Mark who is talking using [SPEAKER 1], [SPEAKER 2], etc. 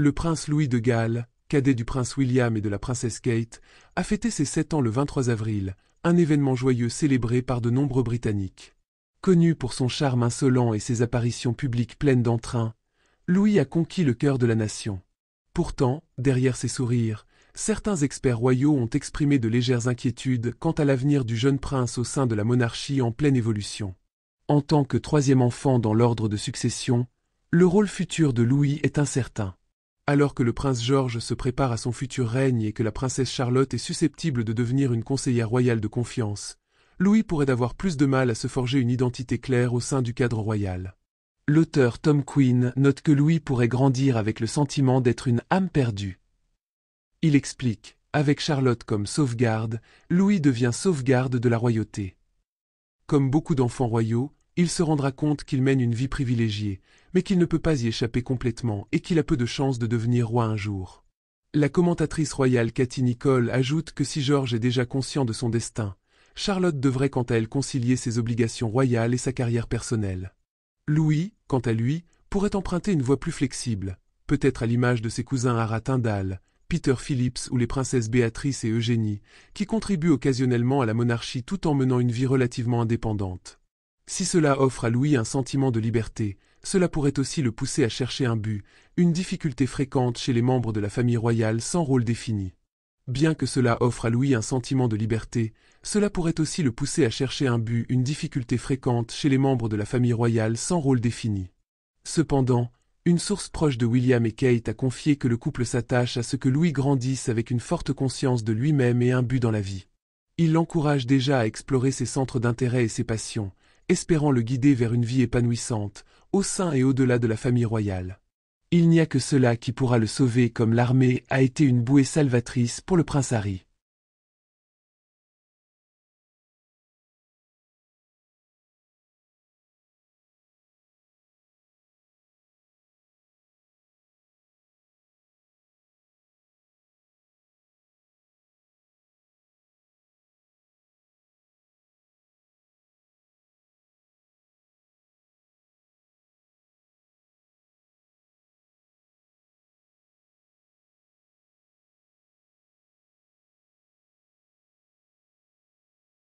[SPEAKER 1] Le prince Louis de Galles, cadet du prince William et de la princesse Kate, a fêté ses 7 ans le 23 avril, un événement joyeux célébré par de nombreux Britanniques. Connu pour son charme insolent et ses apparitions publiques pleines d'entrain, Louis a conquis le cœur de la nation. Pourtant, derrière ses sourires, certains experts royaux ont exprimé de légères inquiétudes quant à l'avenir du jeune prince au sein de la monarchie en pleine évolution. En tant que troisième enfant dans l'ordre de succession, le rôle futur de Louis est incertain. Alors que le prince George se prépare à son futur règne et que la princesse Charlotte est susceptible de devenir une conseillère royale de confiance, Louis pourrait avoir plus de mal à se forger une identité claire au sein du cadre royal. L'auteur Tom Quinn note que Louis pourrait grandir avec le sentiment d'être une âme perdue. Il explique, avec Charlotte comme sauvegarde, Louis devient sauvegarde de la royauté. Comme beaucoup d'enfants royaux, il se rendra compte qu'il mène une vie privilégiée, mais qu'il ne peut pas y échapper complètement et qu'il a peu de chances de devenir roi un jour. La commentatrice royale Cathy Nicholl ajoute que si George est déjà conscient de son destin, Charlotte devrait quant à elle concilier ses obligations royales et sa carrière personnelle. Louis, quant à lui, pourrait emprunter une voie plus flexible, peut-être à l'image de ses cousins Harry Tyndall, Peter Phillips ou les princesses Béatrice et Eugénie, qui contribuent occasionnellement à la monarchie tout en menant une vie relativement indépendante. Si cela offre à Louis un sentiment de liberté, cela pourrait aussi le pousser à chercher un but, une difficulté fréquente chez les membres de la famille royale sans rôle défini. Bien que cela offre à Louis un sentiment de liberté, cela pourrait aussi le pousser à chercher un but, une difficulté fréquente chez les membres de la famille royale sans rôle défini. Cependant, une source proche de William et Kate a confié que le couple s'attache à ce que Louis grandisse avec une forte conscience de lui-même et un but dans la vie. Il l'encourage déjà à explorer ses centres d'intérêt et ses passions, espérant le guider vers une vie épanouissante, au sein et au-delà de la famille royale. Il n'y a que cela qui pourra le sauver comme l'armée a été une bouée salvatrice pour le prince Harry.